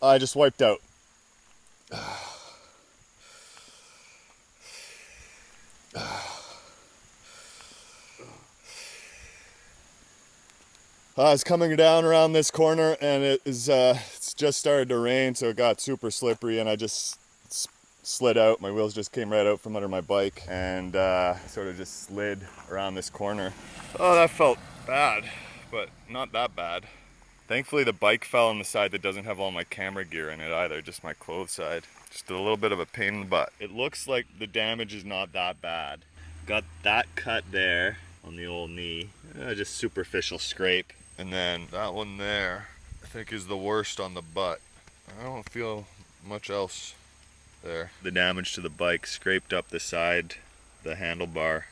I just wiped out. It's coming down around this corner, and it's just started to rain, so it got super slippery, and I just slid out. My wheels just came right out from under my bike, and sort of just slid around this corner. Oh, that felt bad, but not that bad. Thankfully the bike fell on the side that doesn't have all my camera gear in it either, just my clothes side. Just a little bit of a pain in the butt. It looks like the damage is not that bad. Got that cut there on the old knee, just superficial scrape. And then that one there, I think is the worst on the butt. I don't feel much else there. The damage to the bike scraped up the side, the handlebar,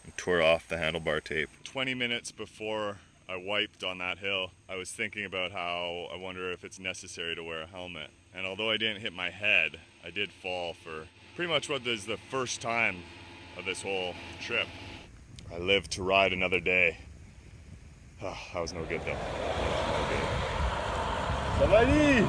and tore off the handlebar tape. 20 minutes before I wiped on that hill, I was thinking about how I wonder if it's necessary to wear a helmet. And although I didn't hit my head, I did fall for pretty much what is the first time of this whole trip. I live to ride another day. Oh, that was no good though. Savali!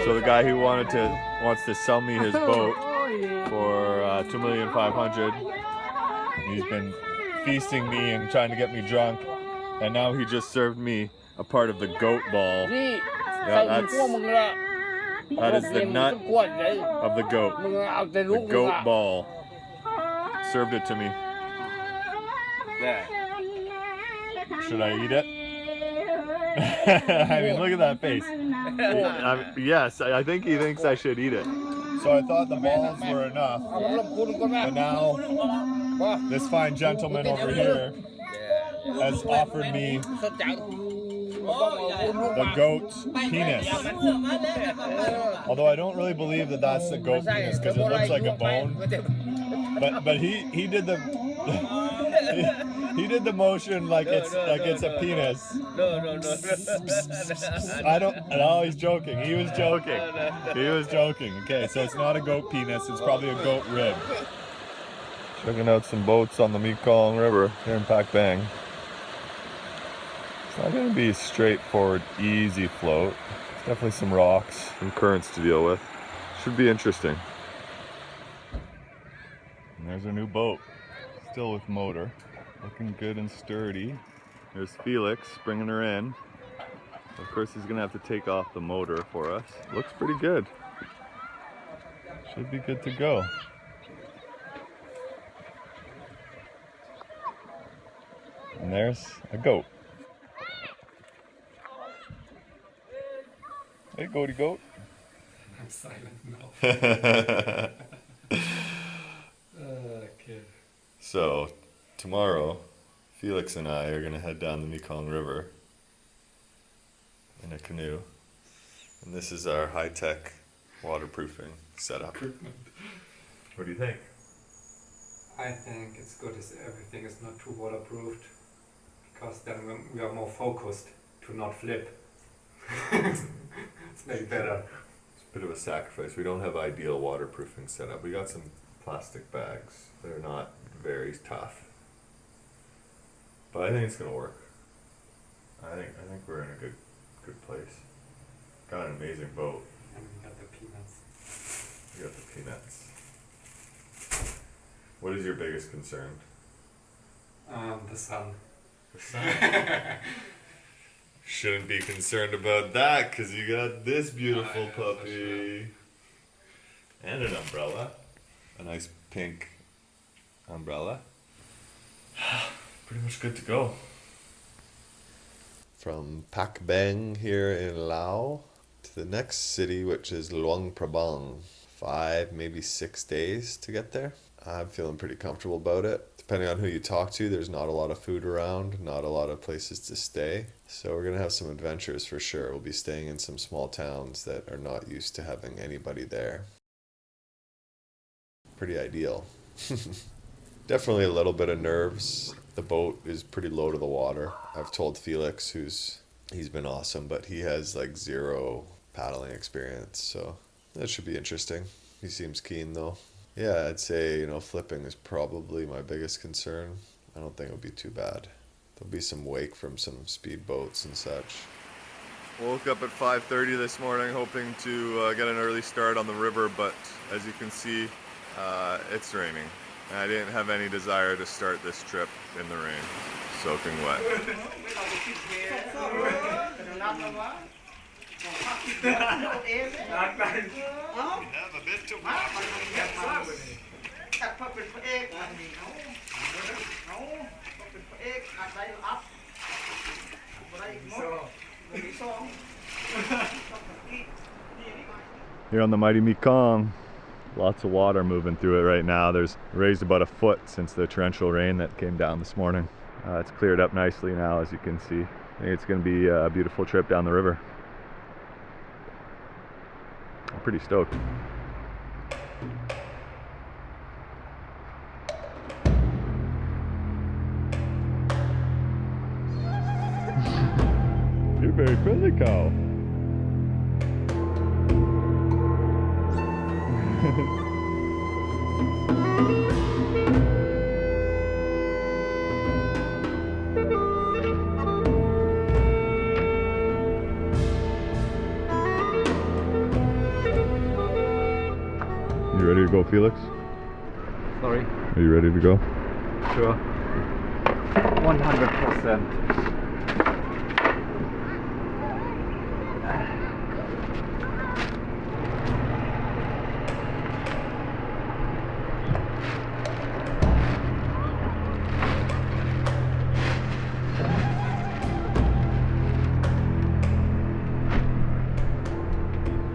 So the guy who wants to sell me his boat for $2,500,000. He's been feasting me and trying to get me drunk, and now he just served me a part of the goat ball. Yeah, that is the nut of the goat. The goat ball. Served it to me. Should I eat it? I mean, look at that face. Yes, I think he thinks I should eat it. So I thought the balls were enough, but now this fine gentleman over here has offered me the goat penis. Although I don't really believe that that's the goat penis because it looks like a bone. But he did the he did the motion like it's a penis. No. I don't. No, he's joking. He was joking. He was joking. Okay, so it's not a goat penis. It's probably a goat rib. Checking out some boats on the Mekong River here in Pak Beng. It's not going to be a straightforward, easy float. There's definitely some rocks and currents to deal with. Should be interesting. And there's our new boat, still with motor, looking good and sturdy. There's Felix bringing her in. Of course, he's gonna have to take off the motor for us. Looks pretty good. Should be good to go. And there's a goat. Hey, goaty goat. I'm silent now. Okay. So, tomorrow, Felix and I are going to head down the Mekong River in a canoe. And this is our high-tech waterproofing setup. What do you think? I think it's good if everything is not too waterproofed, because then we are more focused to not flip. It's maybe better. It's a bit of a sacrifice. We don't have ideal waterproofing setup. We got some plastic bags. They're not very tough. But I think it's gonna work. I think we're in a good place. Got an amazing boat. And we got the peanuts. We got the peanuts. What is your biggest concern? The sun. The sun. Shouldn't be concerned about that because you got this beautiful puppy. Sure. And an umbrella. A nice pink umbrella. Pretty much good to go. From Pak Beng here in Laos to the next city, which is Luang Prabang, 5, maybe 6 days to get there. I'm feeling pretty comfortable about it. Depending on who you talk to, there's not a lot of food around, not a lot of places to stay. So we're going to have some adventures for sure. We'll be staying in some small towns that are not used to having anybody there. Pretty ideal. Definitely a little bit of nerves. The boat is pretty low to the water. I've told Felix, he's been awesome, but he has like 0 paddling experience, so that should be interesting. He seems keen though. Yeah, I'd say, flipping is probably my biggest concern. I don't think it'll be too bad. There'll be some wake from some speed boats and such. Woke up at 5:30 this morning hoping to get an early start on the river, but as you can see, it's raining. And I didn't have any desire to start this trip in the rain, soaking wet. Here on the mighty Mekong, lots of water moving through it right now. There's raised about a foot since the torrential rain that came down this morning. It's cleared up nicely now, as you can see. I think it's going to be a beautiful trip down the river. I'm pretty stoked. You're very friendly, cow. You ready to go, Felix? Sorry. Are you ready to go? Sure. 100%.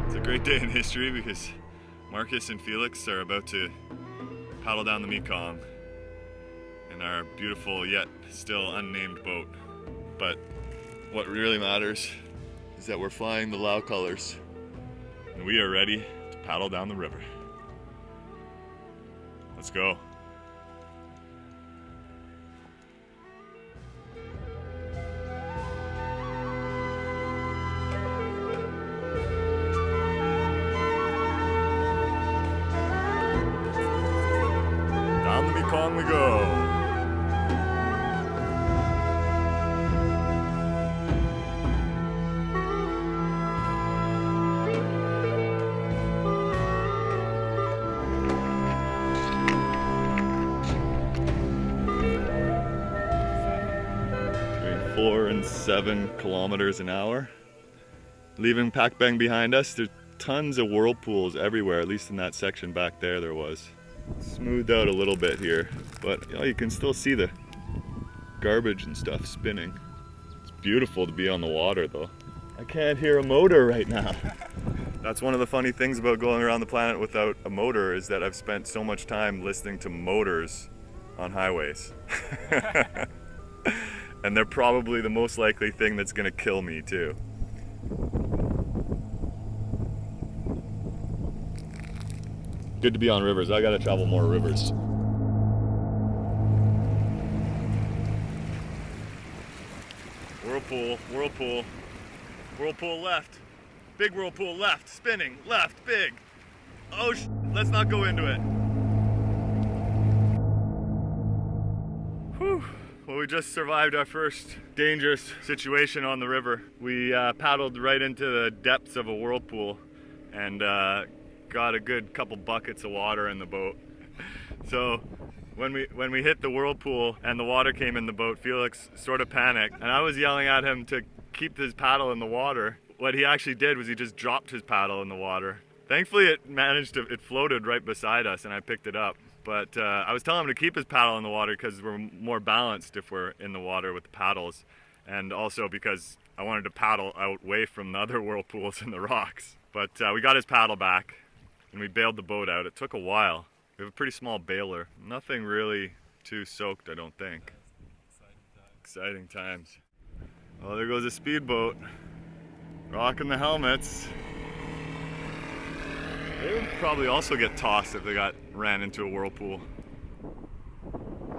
It's a great day in history because Markus and Felix are about to paddle down the Mekong in our beautiful yet still unnamed boat. But what really matters is that we're flying the Laos colors and we are ready to paddle down the river. Let's go. Down the Mekong we go. Between 4 and 7 kilometers an hour. Leaving Pak Beng behind us, there's tons of whirlpools everywhere, at least in that section back there was. Smoothed out a little bit here, but you can still see the garbage and stuff spinning. It's beautiful to be on the water though. I can't hear a motor right now. That's one of the funny things about going around the planet without a motor, is that I've spent so much time listening to motors on highways. And they're probably the most likely thing that's gonna kill me too. Good to be on rivers. I gotta travel more rivers. Whirlpool, whirlpool, whirlpool left. Big whirlpool left, spinning, left, big. Oh, let's not go into it. Whew. Well, we just survived our first dangerous situation on the river. We paddled right into the depths of a whirlpool and got a good couple buckets of water in the boat. So when we hit the whirlpool and the water came in the boat, Felix sort of panicked, and I was yelling at him to keep his paddle in the water. What he actually did was he just dropped his paddle in the water. Thankfully it floated right beside us and I picked it up. But I was telling him to keep his paddle in the water because we're more balanced if we're in the water with the paddles, and also because I wanted to paddle away from the other whirlpools in the rocks. But we got his paddle back, and we bailed the boat out. It took a while. We have a pretty small bailer. Nothing really too soaked, I don't think. Exciting times. Well, there goes a speedboat. Rocking the helmets. They would probably also get tossed if they ran into a whirlpool.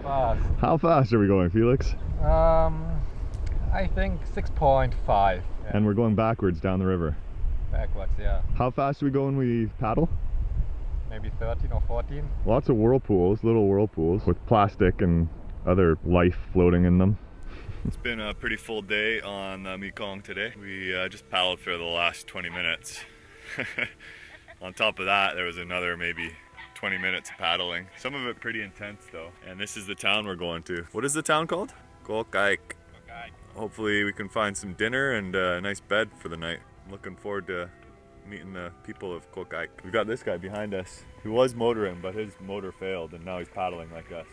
Fast. How fast are we going, Felix? I think 6.5. Yeah. And we're going backwards down the river. Backwards, yeah. How fast do we go when we paddle? Maybe 13 or 14. Lots of whirlpools, little whirlpools with plastic and other life floating in them. It's been a pretty full day on the Mekong today. We just paddled for the last 20 minutes. On top of that, there was another maybe 20 minutes of paddling. Some of it pretty intense though. And this is the town we're going to. What is the town called? Kayaked. Hopefully we can find some dinner and a nice bed for the night. I'm looking forward to meeting the people of Kayaked. We've got this guy behind us who was motoring, but his motor failed and now he's paddling like us.